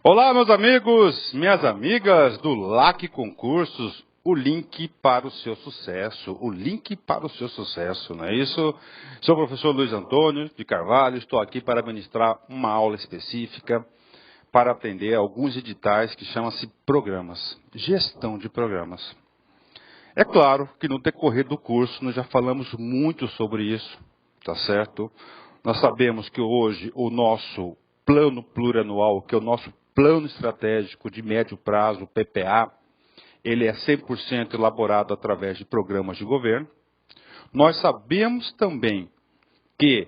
Olá, meus amigos, minhas amigas do LAC Concursos, o link para o seu sucesso, não é isso? Sou o professor Luiz Antônio de Carvalho, estou aqui para ministrar uma aula específica para atender alguns editais que chamam-se programas, gestão de programas. É claro que no decorrer do curso nós já falamos muito sobre isso, tá certo? Nós sabemos que hoje o nosso plano plurianual, que é o nosso plano estratégico de médio prazo, PPA, ele é 100% elaborado através de programas de governo. Nós sabemos também que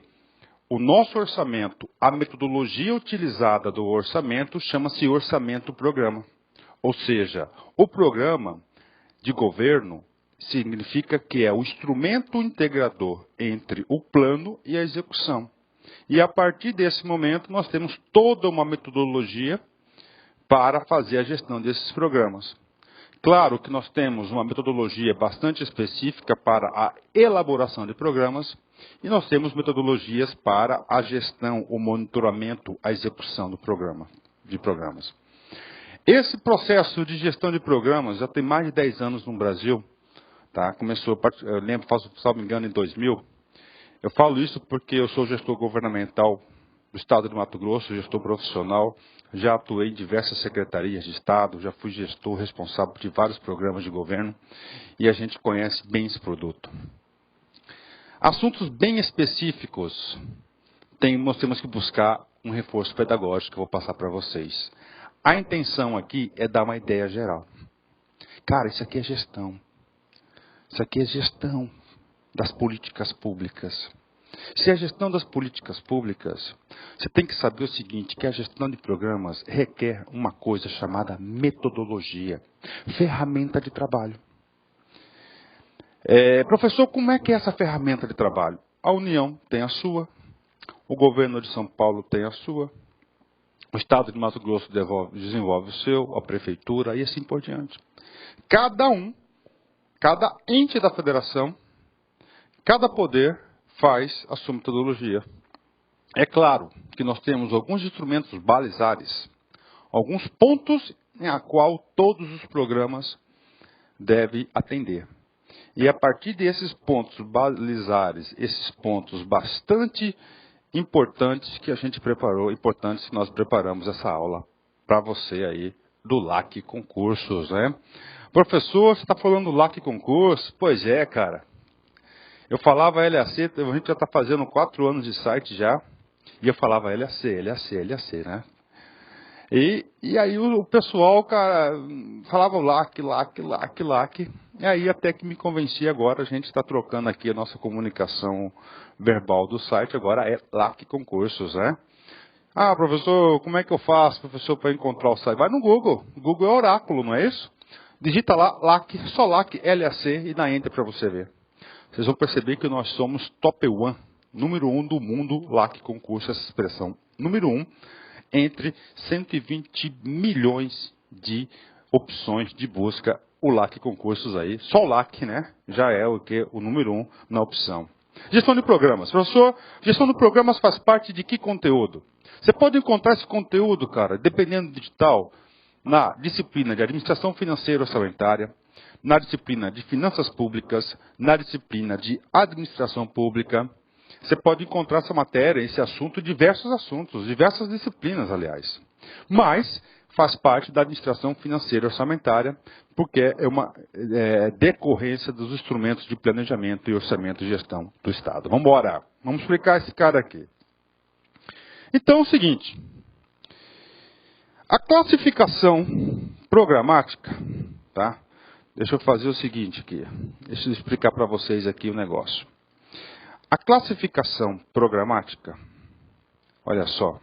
o nosso orçamento, a metodologia utilizada do orçamento chama-se orçamento-programa. Ou seja, o programa de governo significa que é o instrumento integrador entre o plano e a execução. E a partir desse momento nós temos toda uma metodologia para fazer a gestão desses programas. Claro que nós temos uma metodologia bastante específica para a elaboração de programas e nós temos metodologias para a gestão, o monitoramento, a execução de programas. Esse processo de gestão de programas já tem mais de 10 anos no Brasil. Tá? Começou, eu lembro, se não me engano, em 2000. Eu falo isso porque eu sou gestor governamental do Estado de Mato Grosso, gestor profissional. Já atuei em diversas secretarias de Estado, já fui gestor responsável de vários programas de governo e a gente conhece bem esse produto. Assuntos bem específicos, nós temos que buscar um reforço pedagógico que eu vou passar para vocês. A intenção aqui é dar uma ideia geral. Cara, isso aqui é gestão. Isso aqui é gestão das políticas públicas. Se é gestão das políticas públicas, você tem que saber o seguinte, que a gestão de programas requer uma coisa chamada metodologia, ferramenta de trabalho. Professor, como é que é essa ferramenta de trabalho? A União tem a sua, o governo de São Paulo tem a sua, o Estado de Mato Grosso desenvolve o seu, a prefeitura e assim por diante. Cada ente da federação, cada poder faz a sua metodologia. É claro que nós temos alguns instrumentos balizares, alguns pontos em a qual todos os programas devem atender. E a partir desses pontos balizares, esses pontos bastante importantes que a gente preparou, importantes que nós preparamos essa aula para você aí do LAC Concursos, né? Professor, você está falando do LAC Concursos? Pois é, cara. Eu falava LAC, a gente já está fazendo 4 anos de site já, e eu falava LAC, né? E aí o pessoal, cara, falava LAC. E aí até que me convenci agora, a gente está trocando aqui a nossa comunicação verbal do site, agora é LAC Concursos, né? Ah, professor, como é que eu faço, professor, para encontrar o site? Vai no Google. Google é oráculo, não é isso? Digita lá, LAC, só LAC, LAC, e dá Enter para você ver. Vocês vão perceber que nós somos top 1, número 1 do mundo, LAC Concurso, essa expressão. Número 1, entre 120 milhões de opções de busca, o LAC Concursos aí. Só o LAC, né? Já é o número 1 na opção. Gestão de programas. Professor, gestão de programas faz parte de que conteúdo? Você pode encontrar esse conteúdo, cara, dependendo do digital, na disciplina de Administração Financeira e Orçamentária, na disciplina de Finanças Públicas, na disciplina de Administração Pública. Você pode encontrar essa matéria, esse assunto, diversos assuntos, diversas disciplinas, aliás. Mas faz parte da Administração Financeira e Orçamentária, porque é uma decorrência dos instrumentos de planejamento e orçamento e gestão do Estado. Vamos embora. Vamos explicar esse cara aqui. Então, é o seguinte. A classificação programática, tá? Deixa eu fazer o seguinte aqui. Deixa eu explicar para vocês aqui o negócio. A classificação programática, olha só,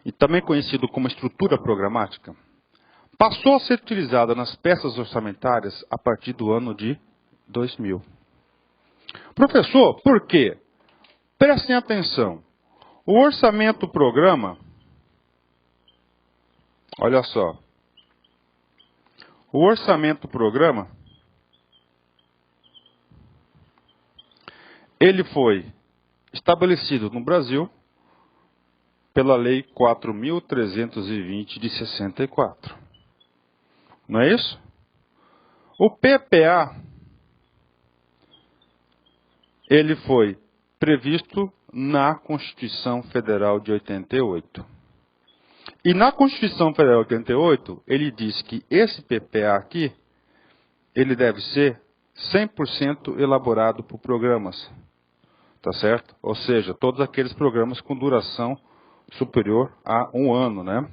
e também conhecido como estrutura programática, passou a ser utilizada nas peças orçamentárias a partir do ano de 2000. Professor, por quê? Prestem atenção. O orçamento-programa, olha só, o orçamento-programa, ele foi estabelecido no Brasil pela Lei 4.320 de 64. Não é isso? O PPA, ele foi previsto na Constituição Federal de 88. E na Constituição Federal de 88, ele diz que esse PPA aqui, ele deve ser 100% elaborado por programas. Tá certo? Ou seja, todos aqueles programas com duração superior a 1 ano, né?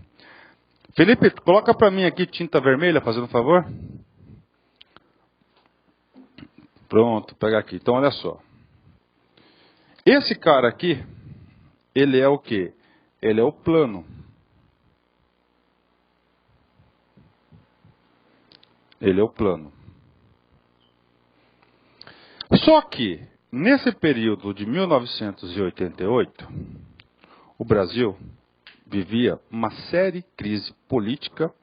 Felipe, coloca para mim aqui tinta vermelha, fazendo um favor. Pronto, pega aqui. Então, olha só. Esse cara aqui, ele é o quê? Ele é o plano. Ele é o plano. Só que, nesse período de 1988, o Brasil vivia uma séria crise política,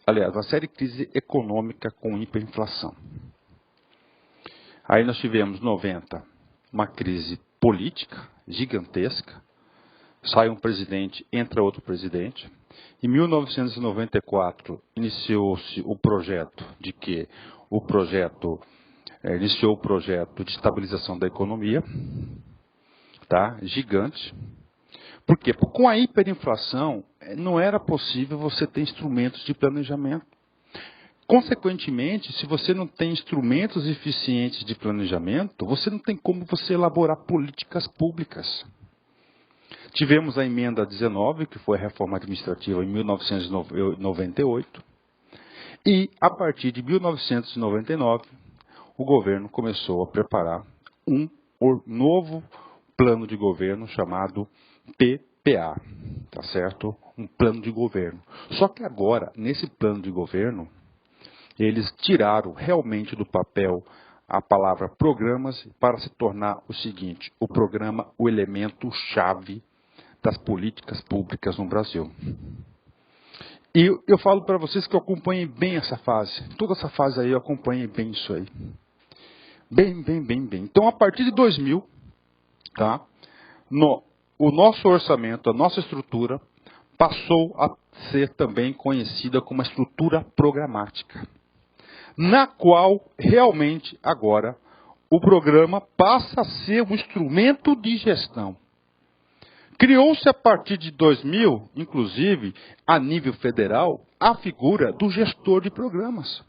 aliás, uma séria crise econômica com hiperinflação. Aí nós tivemos 90, uma crise política gigantesca, sai um presidente, entra outro presidente. Em 1994 iniciou-se o projeto de que o projeto iniciou o projeto de estabilização da economia, tá? Gigante. Por quê? Porque com a hiperinflação não era possível você ter instrumentos de planejamento. Consequentemente, se você não tem instrumentos eficientes de planejamento, você não tem como você elaborar políticas públicas. Tivemos a emenda 19, que foi a reforma administrativa em 1998, e a partir de 1999, o governo começou a preparar um novo plano de governo chamado PPA, tá certo? Um plano de governo. Só que agora, nesse plano de governo, eles tiraram realmente do papel a palavra programas para se tornar o seguinte: o programa, o elemento-chave das políticas públicas no Brasil. E eu falo para vocês que eu acompanhei bem essa fase. Toda essa fase aí eu acompanhei bem isso aí. Bem. Então, a partir de 2000, tá? O nosso orçamento, a nossa estrutura, passou a ser também conhecida como uma estrutura programática, na qual realmente agora o programa passa a ser um instrumento de gestão. Criou-se a partir de 2000, inclusive, a nível federal, a figura do gestor de programas.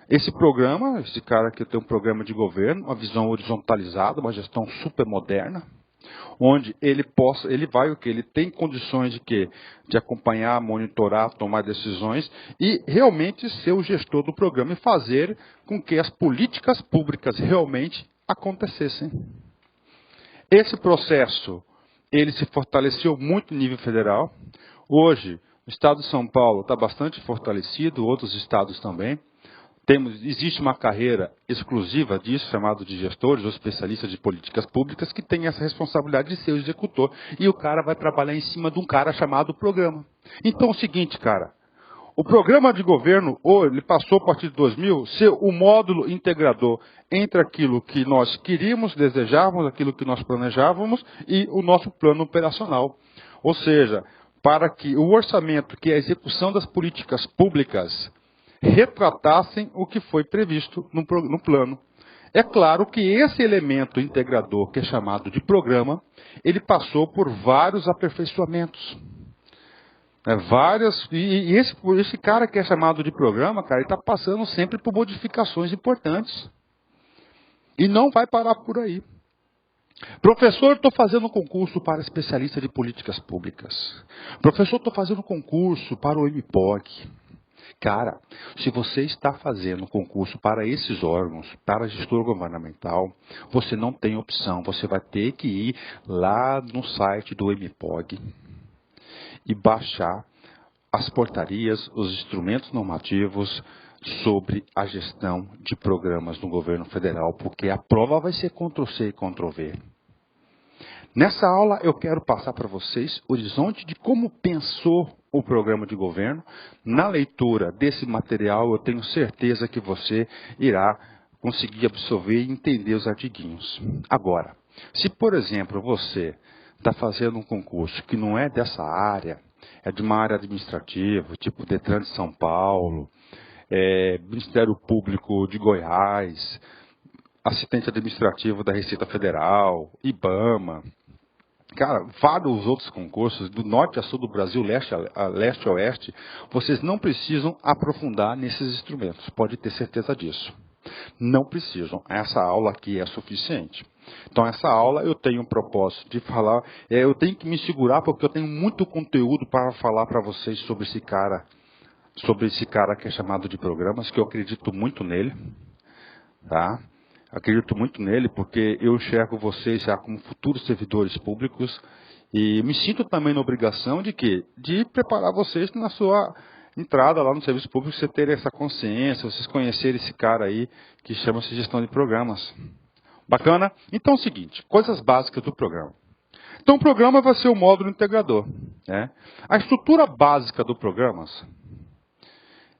Esse programa, esse cara aqui tem um programa de governo, uma visão horizontalizada, uma gestão super moderna, onde ele tem condições de quê? De acompanhar, monitorar, tomar decisões e realmente ser o gestor do programa e fazer com que as políticas públicas realmente acontecessem. Esse processo, ele se fortaleceu muito no nível federal. Hoje, o estado de São Paulo está bastante fortalecido, outros estados também. Existe uma carreira exclusiva disso, chamado de gestores ou especialistas de políticas públicas, que tem essa responsabilidade de ser o executor. E o cara vai trabalhar em cima de um cara chamado programa. Então é o seguinte, cara. O programa de governo, ele passou a partir de 2000, ser o módulo integrador entre aquilo que nós queríamos, desejávamos, aquilo que nós planejávamos e o nosso plano operacional. Ou seja, para que o orçamento, que é a execução das políticas públicas, retratassem o que foi previsto no plano. É claro que esse elemento integrador, que é chamado de programa, ele passou por vários aperfeiçoamentos. E esse cara que é chamado de programa, cara, ele está passando sempre por modificações importantes. E não vai parar por aí. Professor, estou fazendo concurso para especialista de políticas públicas. Professor, estou fazendo concurso para o MPOG. Cara, se você está fazendo concurso para esses órgãos, para gestor governamental, você não tem opção. Você vai ter que ir lá no site do MPOG e baixar as portarias, os instrumentos normativos sobre a gestão de programas no governo federal, porque a prova vai ser Ctrl+C e Ctrl+V. Nessa aula eu quero passar para vocês o horizonte de como pensou o programa de governo. Na leitura desse material eu tenho certeza que você irá conseguir absorver e entender os artiguinhos. Agora, se por exemplo você está fazendo um concurso que não é dessa área, é de uma área administrativa, tipo Detran de São Paulo, Ministério Público de Goiás, assistente administrativo da Receita Federal, IBAMA, cara, vários outros concursos, do norte a sul do Brasil, leste a oeste, vocês não precisam aprofundar nesses instrumentos, pode ter certeza disso. Não precisam, essa aula aqui é suficiente. Então, essa aula eu tenho um propósito de falar, eu tenho que me segurar porque eu tenho muito conteúdo para falar para vocês sobre esse cara que é chamado de programas, que eu acredito muito nele, tá? Acredito muito nele porque eu enxergo vocês já como futuros servidores públicos e me sinto também na obrigação de quê? De preparar vocês na sua entrada lá no serviço público, você ter essa consciência, vocês conhecerem esse cara aí que chama-se gestão de programas. Bacana? Então é o seguinte, coisas básicas do programa. Então o programa vai ser o módulo integrador, né? A estrutura básica do programa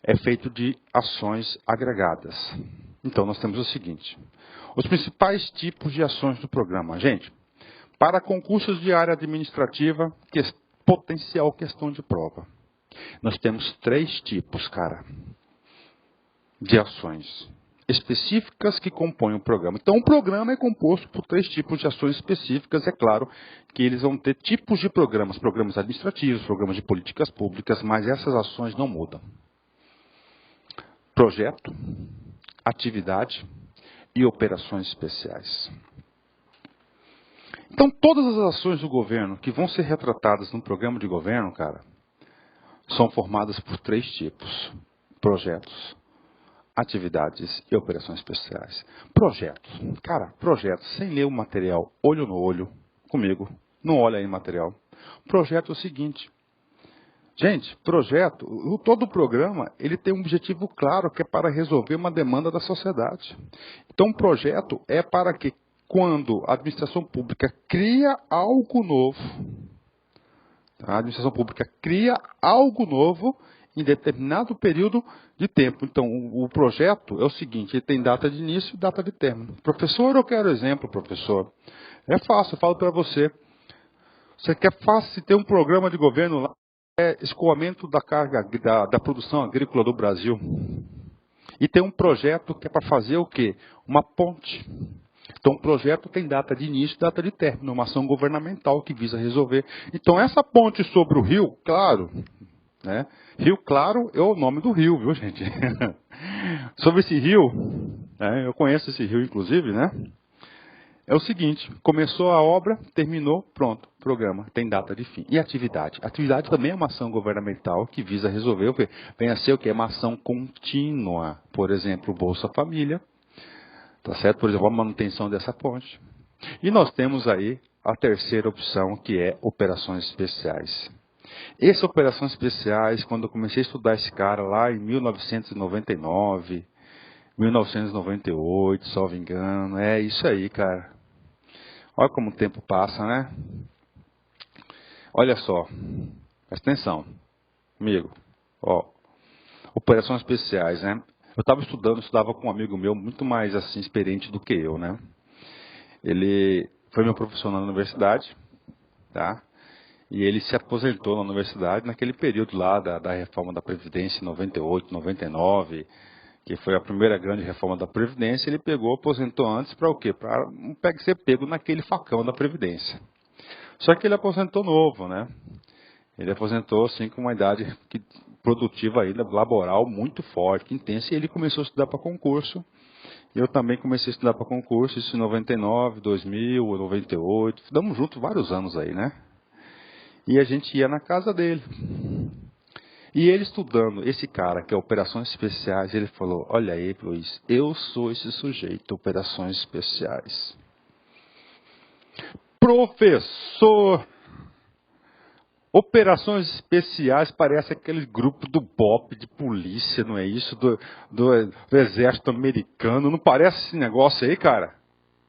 é feito de ações agregadas. Então nós temos o seguinte, os principais tipos de ações do programa. Gente, para concursos de área administrativa, potencial questão de prova. Nós temos 3 tipos, cara, de ações específicas que compõem o programa. Então, o programa é composto por 3 tipos de ações específicas. É claro que eles vão ter tipos de programas, programas administrativos, programas de políticas públicas, mas essas ações não mudam. Projeto, atividade e operações especiais. Então, todas as ações do governo que vão ser retratadas no programa de governo, cara, são formadas por 3 tipos: projetos, atividades e operações especiais. Projetos. Cara, projetos, sem ler o material, olho no olho, comigo, não olha aí o material. Projeto é o seguinte. Gente, projeto, todo o programa, ele tem um objetivo claro, que é para resolver uma demanda da sociedade. Então, um projeto é para que, quando a administração pública cria algo novo, a administração pública cria algo novo em determinado período de tempo. Então, o projeto é o seguinte, ele tem data de início e data de término. Professor, eu quero exemplo, professor. É fácil, eu falo para você. Você quer fácil ter um programa de governo lá, escoamento da carga da produção agrícola do Brasil. E tem um projeto que é para fazer o quê? Uma ponte. Então, o projeto tem data de início e data de término, uma ação governamental que visa resolver. Então, essa ponte sobre o Rio Claro, né? Rio Claro é o nome do rio, viu, gente? Sobre esse rio, né? Eu conheço esse rio, inclusive, né? É o seguinte, começou a obra, terminou, pronto, programa, tem data de fim. E atividade? Atividade também é uma ação governamental que visa resolver, vem a ser o que? É uma ação contínua. Por exemplo, Bolsa Família, tá certo? Por exemplo, a manutenção dessa ponte. E nós temos aí a terceira opção, que é operações especiais. Essas operações especiais, quando eu comecei a estudar esse cara lá em 1999, 1998, salvo engano, é isso aí, cara. Olha como o tempo passa, né? Olha só, presta atenção comigo. Ó, operações especiais, né? Eu estudava com um amigo meu, muito mais assim experiente do que eu, né? Ele foi meu professor na universidade, tá? E ele se aposentou na universidade naquele período lá da reforma da Previdência em 98, 99, que foi a primeira grande reforma da Previdência. Ele pegou, aposentou antes para o quê? Para não ser pego naquele facão da Previdência. Só que ele aposentou novo, né? Ele aposentou assim com uma idade produtiva ainda, laboral muito forte, intensa, e ele começou a estudar para concurso. Eu também comecei a estudar para concurso, isso em 99, 2000, 98, estudamos juntos vários anos aí, né? E a gente ia na casa dele. E ele estudando, esse cara que é operações especiais, ele falou, olha aí, Luiz, eu sou esse sujeito, operações especiais. Professor, operações especiais parece aquele grupo do BOP de polícia, não é isso? Do exército americano, não parece esse negócio aí, cara?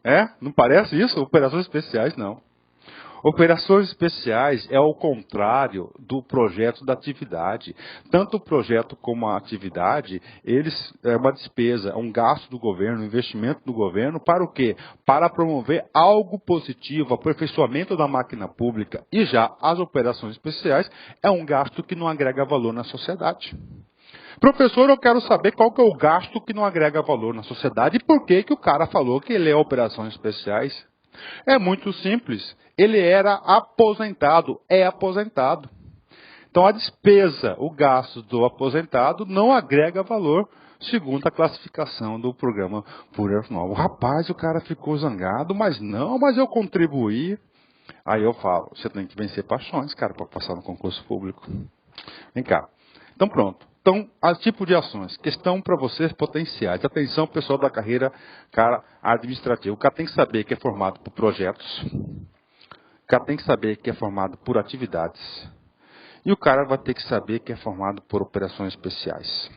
É? Não parece isso? Operações especiais, não. Operações especiais é o contrário do projeto da atividade. Tanto o projeto como a atividade, eles é uma despesa, é um gasto do governo, um investimento do governo para o quê? Para promover algo positivo, aperfeiçoamento da máquina pública. E já as operações especiais é um gasto que não agrega valor na sociedade. Professor, eu quero saber qual que é o gasto que não agrega valor na sociedade e por que que o cara falou que ele é operações especiais. É muito simples. Ele era aposentado, é aposentado. Então a despesa, o gasto do aposentado não agrega valor, segundo a classificação do programa Pura Novo. Rapaz, o cara ficou zangado, mas eu contribuí. Aí eu falo, você tem que vencer paixões, cara, para passar no concurso público. Vem cá. Então pronto. Então, tipo de ações. Questão para vocês potenciais. Atenção, pessoal da carreira administrativa. O cara tem que saber que é formado por projetos. O cara tem que saber que é formado por atividades. E o cara vai ter que saber que é formado por operações especiais.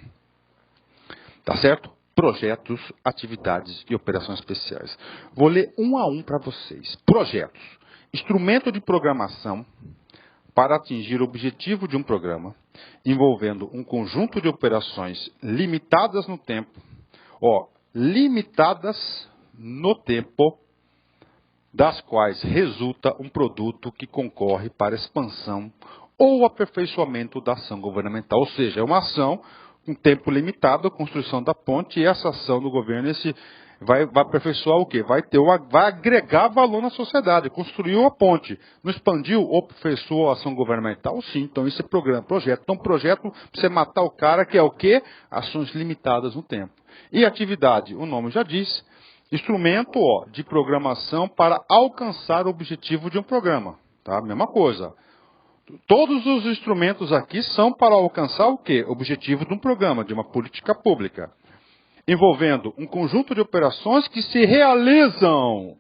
Tá certo? Projetos, atividades e operações especiais. Vou ler um a um para vocês. Projetos. Instrumento de programação para atingir o objetivo de um programa, envolvendo um conjunto de operações limitadas no tempo, das quais resulta um produto que concorre para a expansão ou aperfeiçoamento da ação governamental. Ou seja, é uma ação com tempo limitado, a construção da ponte, e essa ação do governo vai aperfeiçoar o quê? Vai agregar valor na sociedade. Construiu a ponte, não expandiu ou aperfeiçoou a ação governamental? Sim, então isso é projeto. Então, projeto para você matar o cara, que é o quê? Ações limitadas no tempo. E atividade, o nome já diz, instrumento de programação para alcançar o objetivo de um programa. Tá? Mesma coisa. Todos os instrumentos aqui são para alcançar o quê? Objetivo de um programa, de uma política pública. Envolvendo um conjunto de operações que se realizam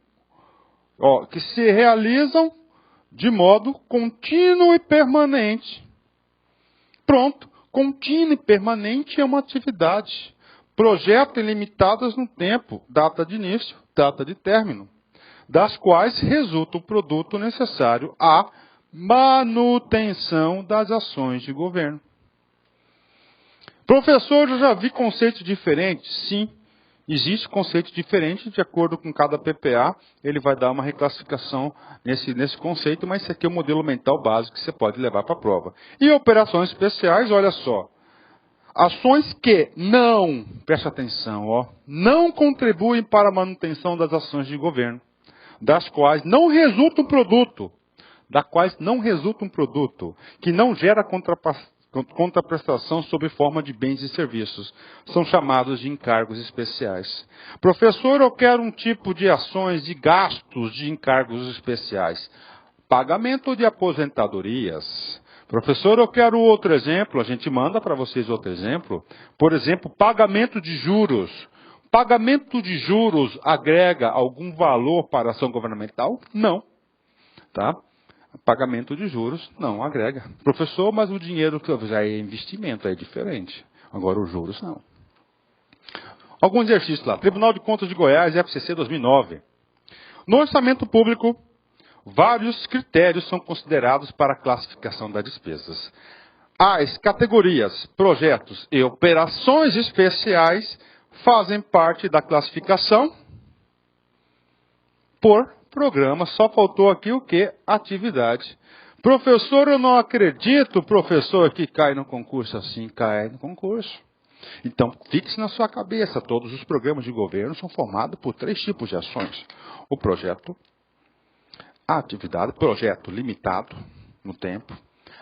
de modo contínuo e permanente. Pronto, contínuo e permanente é uma atividade. Projeto ilimitadas no tempo, data de início, data de término, das quais resulta o produto necessário à manutenção das ações de governo. Professor, eu já vi conceitos diferentes? Sim, existe conceito diferente de acordo com cada PPA. Ele vai dar uma reclassificação nesse conceito, mas esse aqui é o modelo mental básico que você pode levar para a prova. E operações especiais, olha só. Ações que preste atenção, não contribuem para a manutenção das ações de governo, das quais não resulta um produto, que não gera contraprestação sob forma de bens e serviços. São chamados de encargos especiais. Professor, eu quero um tipo de ações e gastos de encargos especiais. Pagamento de aposentadorias. Professor, eu quero outro exemplo. A gente manda para vocês outro exemplo. Por exemplo, pagamento de juros. Pagamento de juros agrega algum valor para a ação governamental? Não. Tá? Pagamento de juros não agrega. Professor, mas o dinheiro que já é investimento, é diferente. Agora os juros não. Algum exercício lá. Tribunal de Contas de Goiás, FCC 2009. No orçamento público, vários critérios são considerados para a classificação das despesas. As categorias, projetos e operações especiais fazem parte da classificação por programa. Só faltou aqui o quê? Atividade. Professor, eu não acredito, professor, que cai no concurso assim. Cai no concurso. Então, fixe na sua cabeça, todos os programas de governo são formados por 3 tipos de ações. O projeto, a atividade, projeto limitado no tempo,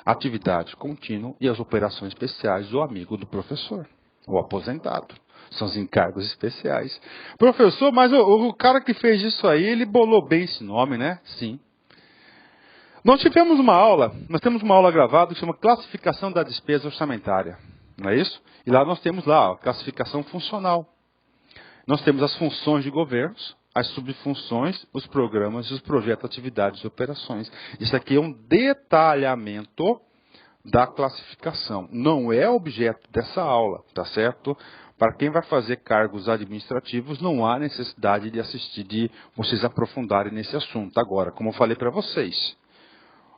atividade contínua e as operações especiais do amigo do professor, o aposentado. São os encargos especiais. Professor, mas o cara que fez isso aí, ele bolou bem esse nome, né? Sim. Nós temos uma aula gravada que chama Classificação da Despesa Orçamentária. Não é isso? E lá nós temos a classificação funcional. Nós temos as funções de governos, as subfunções, os programas, os projetos, atividades e operações. Isso aqui é um detalhamento da classificação. Não é objeto dessa aula, tá certo? Para quem vai fazer cargos administrativos, não há necessidade de assistir, de vocês aprofundarem nesse assunto. Agora, como eu falei para vocês,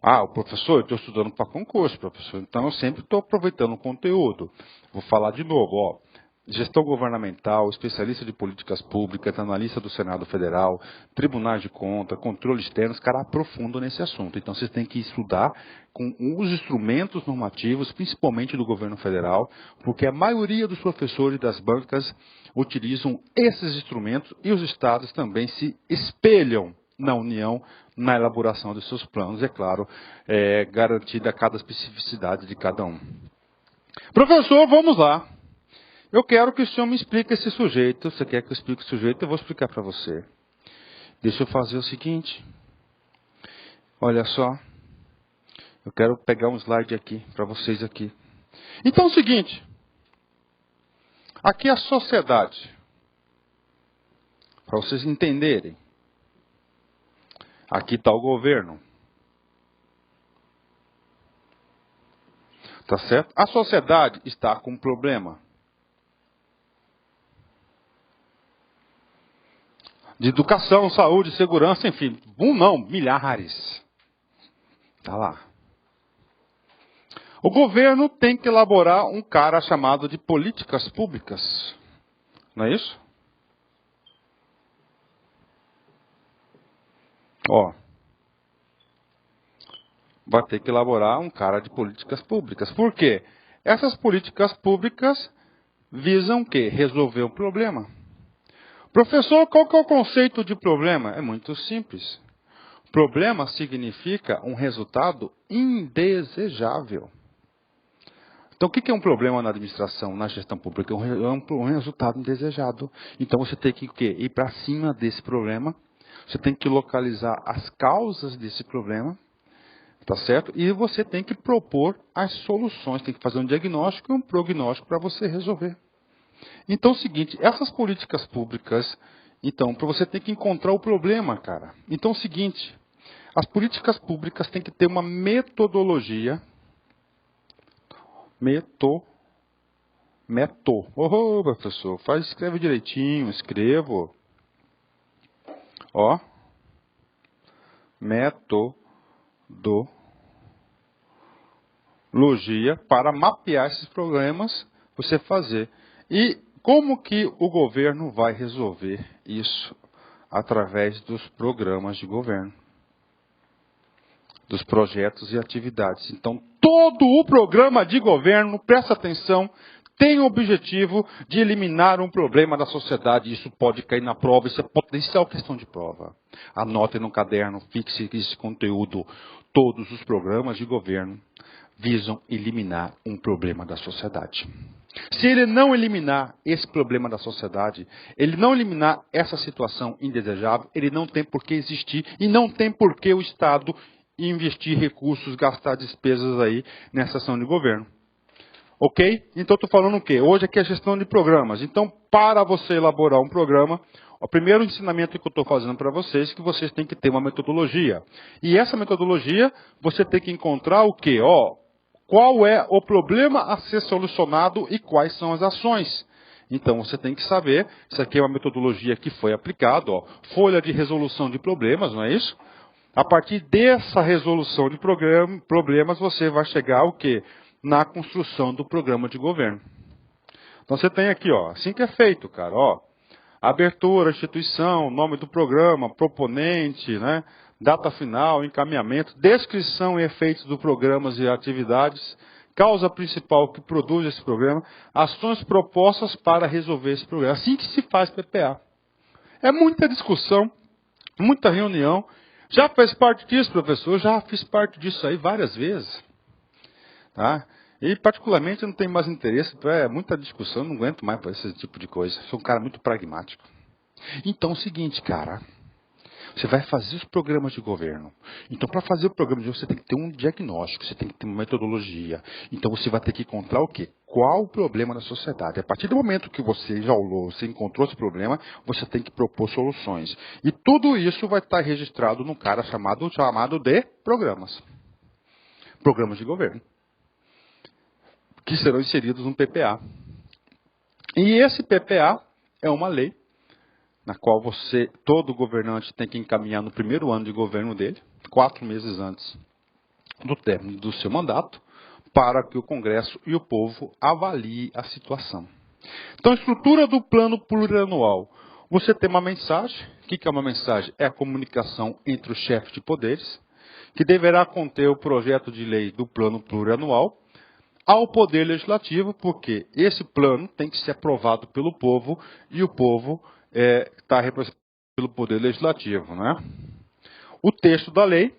o professor, eu estou estudando para concurso, professor, então eu sempre estou aproveitando o conteúdo. Vou falar de novo, gestão governamental, especialista de políticas públicas, analista do Senado Federal, tribunais de contas, controle externo, os caras aprofundam nesse assunto. Então vocês têm que estudar com os instrumentos normativos, principalmente do governo federal, porque a maioria dos professores das bancas utilizam esses instrumentos e os estados também se espelham na União, na elaboração dos seus planos, é claro, garantida cada especificidade de cada um. Professor, vamos lá. Eu quero que o senhor me explique esse sujeito. Você quer que eu explique o sujeito? Eu vou explicar para você. Deixa eu fazer o seguinte. Olha só. Eu quero pegar um slide aqui, para vocês aqui. Então é o seguinte. Aqui é a sociedade. Para vocês entenderem. Aqui está o governo. Tá certo? A sociedade está com um problema. De educação, saúde, segurança, enfim. Milhares. Tá lá. O governo tem que elaborar um cara chamado de políticas públicas. Não é isso? Vai ter que elaborar um cara de políticas públicas. Por quê? Essas políticas públicas visam o quê? Resolver um problema. Professor, qual que é o conceito de problema? É muito simples. Problema significa um resultado indesejável. Então, o que é um problema na administração, na gestão pública? É um resultado indesejado. Então, você tem que ir para cima desse problema. Você tem que localizar as causas desse problema. Tá certo? E você tem que propor as soluções. Tem que fazer um diagnóstico e um prognóstico para você resolver. Então, é o seguinte, essas políticas públicas, para você tem que encontrar o problema, cara. Então, é o seguinte, as políticas públicas têm que ter uma metodologia. Professor, escreve direitinho, escrevo. Metodologia para mapear esses problemas, você fazer. E como que o governo vai resolver isso? Através dos programas de governo. Dos projetos e atividades. Então, todo o programa de governo, presta atenção, tem o objetivo de eliminar um problema da sociedade. Isso pode cair na prova, isso é potencial questão de prova. Anote no caderno, fixe esse conteúdo. Todos os programas de governo visam eliminar um problema da sociedade. Se ele não eliminar esse problema da sociedade, ele não eliminar essa situação indesejável, ele não tem por que existir e não tem por que o Estado investir recursos, gastar despesas aí nessa ação de governo. Ok? Então estou falando o quê? Hoje aqui é a gestão de programas. Então, para você elaborar um programa, o primeiro ensinamento que eu estou fazendo para vocês é que vocês têm que ter uma metodologia. E essa metodologia, você tem que encontrar o quê? Qual é o problema a ser solucionado e quais são as ações. Então, você tem que saber, isso aqui é uma metodologia que foi aplicada, folha de resolução de problemas, não é isso? A partir dessa resolução de problemas, você vai chegar ao quê? Na construção do programa de governo. Então, você tem aqui, assim que é feito, cara, abertura, instituição, nome do programa, proponente, né? Data final, encaminhamento, descrição e efeitos dos programas e atividades, causa principal que produz esse programa, ações propostas para resolver esse problema. Assim que se faz PPA. É muita discussão, muita reunião. Já fez parte disso, professor? Já fiz parte disso aí várias vezes. Tá? E particularmente eu não tenho mais interesse, é muita discussão, não aguento mais para esse tipo de coisa. Sou um cara muito pragmático. Então é o seguinte, cara. Você vai fazer os programas de governo. Então, para fazer o programa de governo, você tem que ter um diagnóstico, você tem que ter uma metodologia. Então, você vai ter que encontrar o quê? Qual o problema da sociedade? A partir do momento que você já olhou, você encontrou esse problema, você tem que propor soluções. E tudo isso vai estar registrado num cara chamado de programas. Programas de governo. Que serão inseridos no PPA. E esse PPA é uma lei na qual todo governante tem que encaminhar no primeiro ano de governo dele, 4 meses antes do término do seu mandato, para que o Congresso e o povo avaliem a situação. Então, a estrutura do plano plurianual. Você tem uma mensagem. O que é uma mensagem? É a comunicação entre os chefes de poderes, que deverá conter o projeto de lei do plano plurianual ao Poder Legislativo, porque esse plano tem que ser aprovado pelo povo e o povo está representado pelo Poder Legislativo, né? O texto da lei,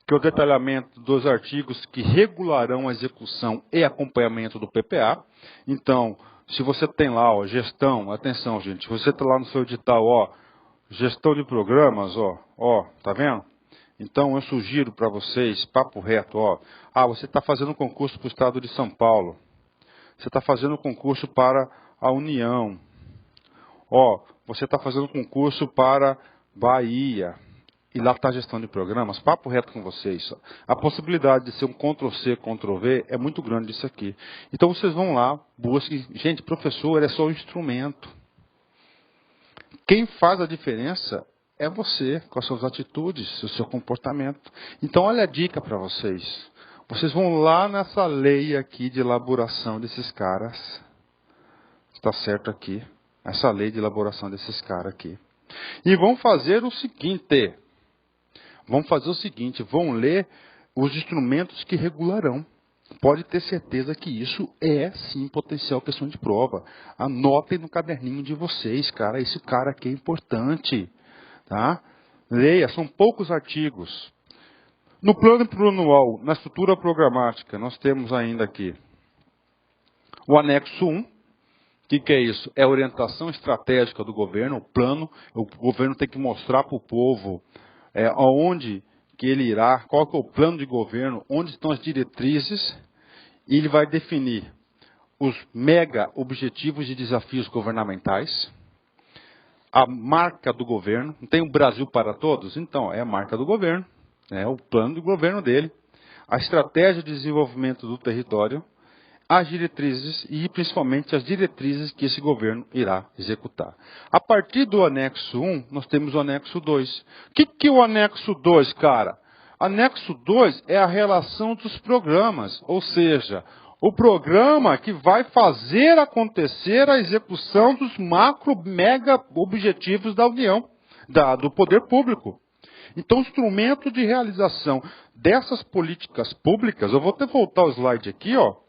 que é o detalhamento dos artigos que regularão a execução e acompanhamento do PPA. Então, se você tem lá, ó, gestão, atenção, gente, você está lá no seu edital, ó, gestão de programas, ó, tá vendo? Então, eu sugiro para vocês, papo reto, ó, você está fazendo concurso para o Estado de São Paulo, você está fazendo concurso para a União, ó, você está fazendo concurso para Bahia, e lá está a gestão de programas, papo reto com vocês. A possibilidade de ser um Ctrl-C, Ctrl-V é muito grande isso aqui. Então vocês vão lá, busquem. Gente, professor é só um instrumento. Quem faz a diferença é você, com as suas atitudes, o seu comportamento. Então olha a dica para vocês. Vocês vão lá nessa lei aqui de elaboração desses caras. Está certo aqui. Essa lei de elaboração desses caras aqui. E vão fazer o seguinte. Vão ler os instrumentos que regularão. Pode ter certeza que isso é, sim, potencial questão de prova. Anotem no caderninho de vocês, cara. Esse cara aqui é importante. Tá? Leia, são poucos artigos. No plano plurianual, na estrutura programática, nós temos ainda aqui o anexo 1. O que é isso? É a orientação estratégica do governo, o plano. O governo tem que mostrar para o povo aonde que ele irá, qual que é o plano de governo, onde estão as diretrizes, e ele vai definir os mega objetivos e desafios governamentais, a marca do governo. Não tem o Brasil para todos? Então, é a marca do governo, é o plano de governo dele, a estratégia de desenvolvimento do território, as diretrizes e principalmente as diretrizes que esse governo irá executar. A partir do anexo 1, nós temos o anexo 2. O que é o anexo 2, cara? Anexo 2 é a relação dos programas, ou seja, o programa que vai fazer acontecer a execução dos macro, mega objetivos da União, do poder público. Então, o instrumento de realização dessas políticas públicas, eu vou até voltar o slide aqui, ó.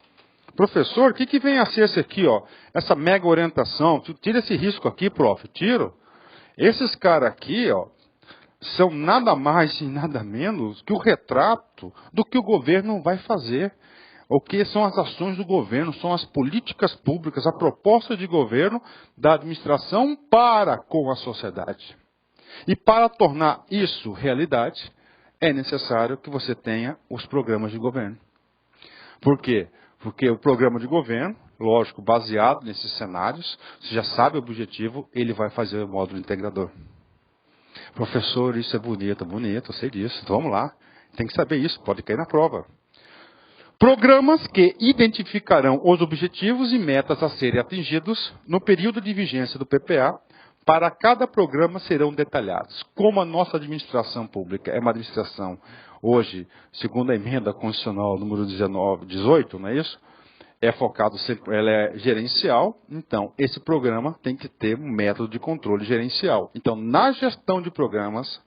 Professor, o que vem a ser esse aqui, ó? Essa mega orientação, tira esse risco aqui, prof, tiro. Esses caras aqui, ó, são nada mais e nada menos que o retrato do que o governo vai fazer. O que são as ações do governo, são as políticas públicas, a proposta de governo da administração para com a sociedade. E para tornar isso realidade, é necessário que você tenha os programas de governo. Por quê? Porque o programa de governo, lógico, baseado nesses cenários, você já sabe o objetivo, ele vai fazer o módulo integrador. Professor, isso é bonito, eu sei disso. Então, vamos lá, tem que saber isso, pode cair na prova. Programas que identificarão os objetivos e metas a serem atingidos no período de vigência do PPA. Para cada programa serão detalhados. Como a nossa administração pública é uma administração, hoje, segundo a emenda constitucional número 18, não é isso? É focado sempre, ela é gerencial, então esse programa tem que ter um método de controle gerencial. Então, na gestão de programas,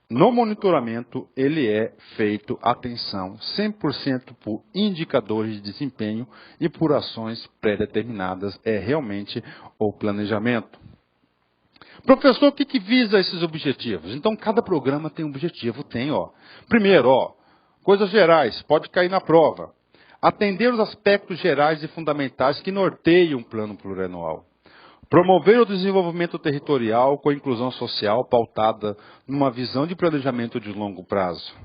no monitoramento, ele é feito, atenção, 100% por indicadores de desempenho e por ações pré-determinadas. É realmente o planejamento. Professor, o que visa esses objetivos? Então, cada programa tem um objetivo, Primeiro, coisas gerais, pode cair na prova. Atender os aspectos gerais e fundamentais que norteiam o plano plurianual. Promover o desenvolvimento territorial com a inclusão social pautada numa visão de planejamento de longo prazo.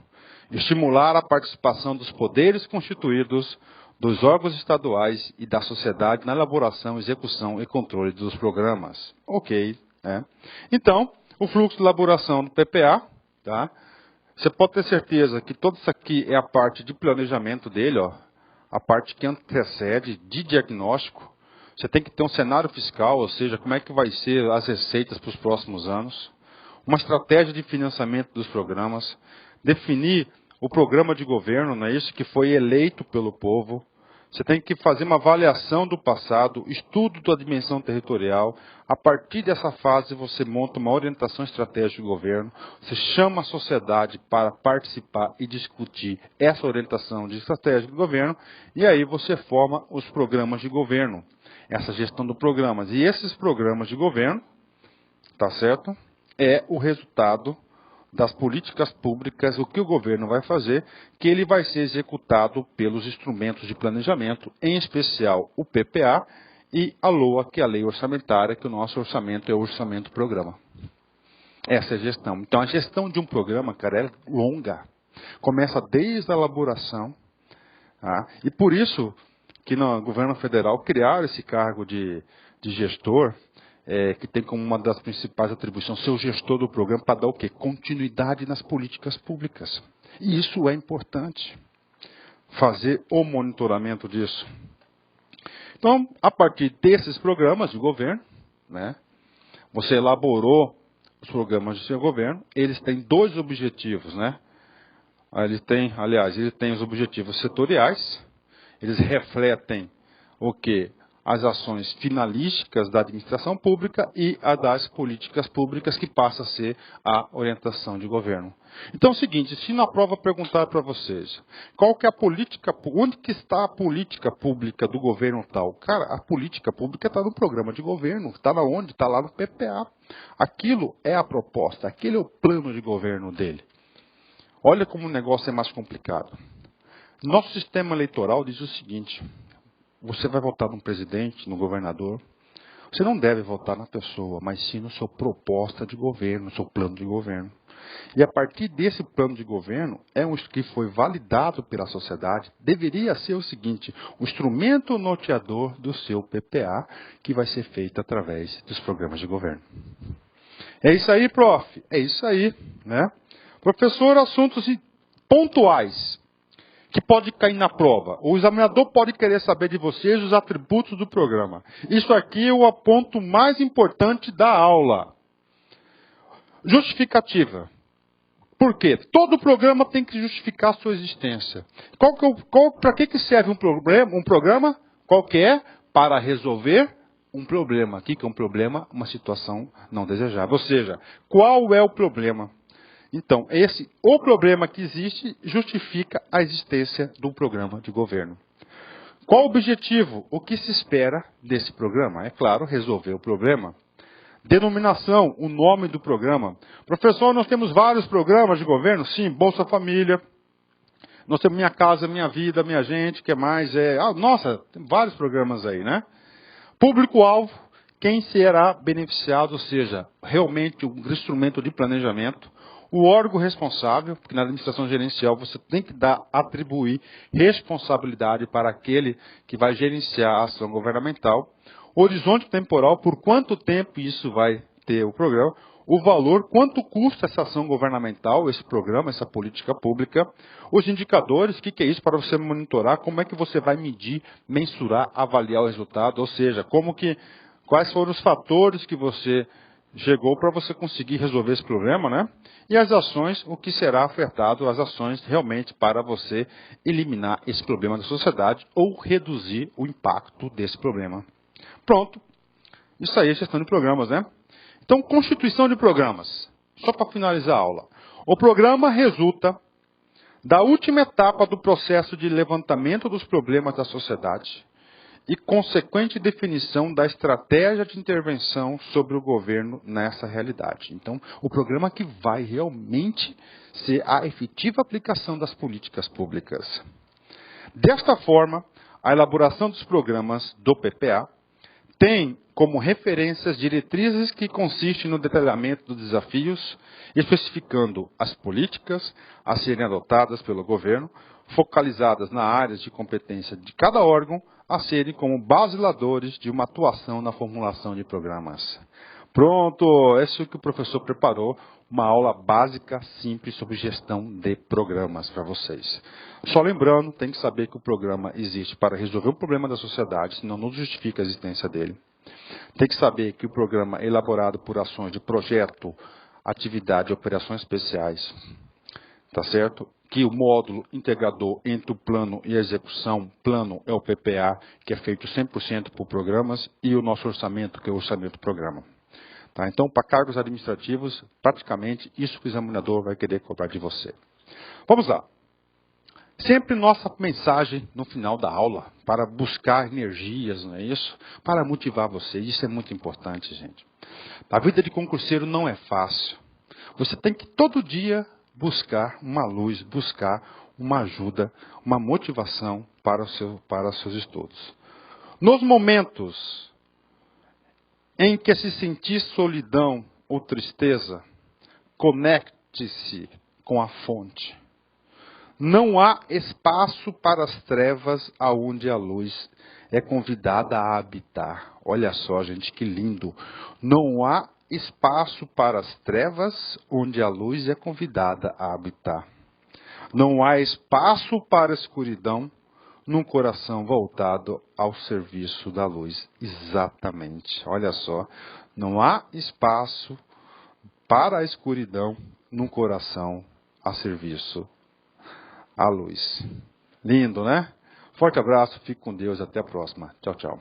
Estimular a participação dos poderes constituídos, dos órgãos estaduais e da sociedade na elaboração, execução e controle dos programas. Ok. Então, o fluxo de elaboração do PPA, tá? Você pode ter certeza que tudo isso aqui é a parte de planejamento dele, a parte que antecede de diagnóstico. Você tem que ter um cenário fiscal, ou seja, como é que vai ser as receitas para os próximos anos, uma estratégia de financiamento dos programas, definir o programa de governo, não é isso, que foi eleito pelo povo. Você tem que fazer uma avaliação do passado, estudo da dimensão territorial. A partir dessa fase, você monta uma orientação estratégica do governo. Você chama a sociedade para participar e discutir essa orientação de estratégia do governo. E aí você forma os programas de governo, essa gestão dos programas. E esses programas de governo, tá certo? É o resultado das políticas públicas, o que o governo vai fazer, que ele vai ser executado pelos instrumentos de planejamento, em especial o PPA e a LOA, que é a lei orçamentária, que o nosso orçamento é o orçamento-programa. Essa é a gestão. Então, a gestão de um programa, cara, é longa. Começa desde a elaboração, tá? E por isso que no governo federal criaram esse cargo de gestor, que tem como uma das principais atribuições ser o gestor do programa para dar o quê? Continuidade nas políticas públicas. E isso é importante. Fazer o monitoramento disso. Então, a partir desses programas de governo, né, você elaborou os programas de seu governo, eles têm dois objetivos, né? Ele tem os objetivos setoriais, eles refletem o quê? As ações finalísticas da administração pública e a das políticas públicas, que passa a ser a orientação de governo. Então é o seguinte, se na prova perguntar para vocês, qual que é a política, onde que está a política pública do governo tal? Cara, a política pública está no programa de governo, está na onde? Está lá no PPA. Aquilo é a proposta, aquele é o plano de governo dele. Olha como o negócio é mais complicado. Nosso sistema eleitoral diz o seguinte: você vai votar num presidente, no governador. Você não deve votar na pessoa, mas sim no seu proposta de governo, no seu plano de governo. E a partir desse plano de governo, que foi validado pela sociedade, deveria ser o seguinte: o instrumento norteador do seu PPA, que vai ser feito através dos programas de governo. É isso aí, prof. É isso aí, né? Professor, assuntos pontuais que pode cair na prova. O examinador pode querer saber de vocês os atributos do programa. Isso aqui é o ponto mais importante da aula. Justificativa. Por quê? Todo programa tem que justificar a sua existência. Para que serve um programa? Qual que é? Para resolver um problema. O que é um problema? Uma situação não desejável. Ou seja, qual é o problema? Então, o problema que existe justifica a existência do programa de governo. Qual o objetivo? O que se espera desse programa? É claro, resolver o problema. Denominação, o nome do programa. Professor, nós temos vários programas de governo? Sim, Bolsa Família. Nós temos Minha Casa, Minha Vida, Minha Gente, que mais é? Nossa, tem vários programas aí, né? Público-alvo, quem será beneficiado, ou seja, realmente um instrumento de planejamento. O órgão responsável, porque na administração gerencial você tem que atribuir responsabilidade para aquele que vai gerenciar a ação governamental. Horizonte temporal, por quanto tempo isso vai ter o programa. O valor, quanto custa essa ação governamental, esse programa, essa política pública. Os indicadores, o que é isso para você monitorar, como é que você vai medir, mensurar, avaliar o resultado, ou seja, quais foram os fatores que você chegou para você conseguir resolver esse problema, né? E as ações, o que será ofertado, as ações realmente para você eliminar esse problema da sociedade ou reduzir o impacto desse problema. Pronto. Isso aí é gestão de programas, né? Então, constituição de programas. Só para finalizar a aula. O programa resulta da última etapa do processo de levantamento dos problemas da sociedade e consequente definição da estratégia de intervenção sobre o governo nessa realidade. Então, o programa que vai realmente ser a efetiva aplicação das políticas públicas. Desta forma, a elaboração dos programas do PPA tem como referências diretrizes que consistem no detalhamento dos desafios, especificando as políticas a serem adotadas pelo governo, focalizadas nas áreas de competência de cada órgão, a serem como basiladores de uma atuação na formulação de programas. Pronto, esse é o que o professor preparou, uma aula básica, simples, sobre gestão de programas para vocês. Só lembrando, tem que saber que o programa existe para resolver o problema da sociedade, senão não justifica a existência dele. Tem que saber que o programa é elaborado por ações de projeto, atividade e operações especiais. Tá certo? Que o módulo integrador entre o plano e a execução, plano é o PPA, que é feito 100% por programas, e o nosso orçamento, que é o orçamento do programa. Tá? Então, para cargos administrativos, praticamente isso que o examinador vai querer cobrar de você. Vamos lá. Sempre nossa mensagem no final da aula, para buscar energias, não é isso? Para motivar vocês, isso é muito importante, gente. A vida de concurseiro não é fácil. Você tem que todo dia buscar uma luz, buscar uma ajuda, uma motivação para os seus estudos. Nos momentos em que se sentir solidão ou tristeza, conecte-se com a fonte. Não há espaço para as trevas aonde a luz é convidada a habitar. Olha só, gente, que lindo. Não há espaço para as trevas onde a luz é convidada a habitar. Não há espaço para a escuridão num coração voltado ao serviço da luz. Exatamente. Olha só. Não há espaço para a escuridão num coração a serviço à luz. Lindo, né? Forte abraço, fique com Deus, até a próxima. Tchau, tchau.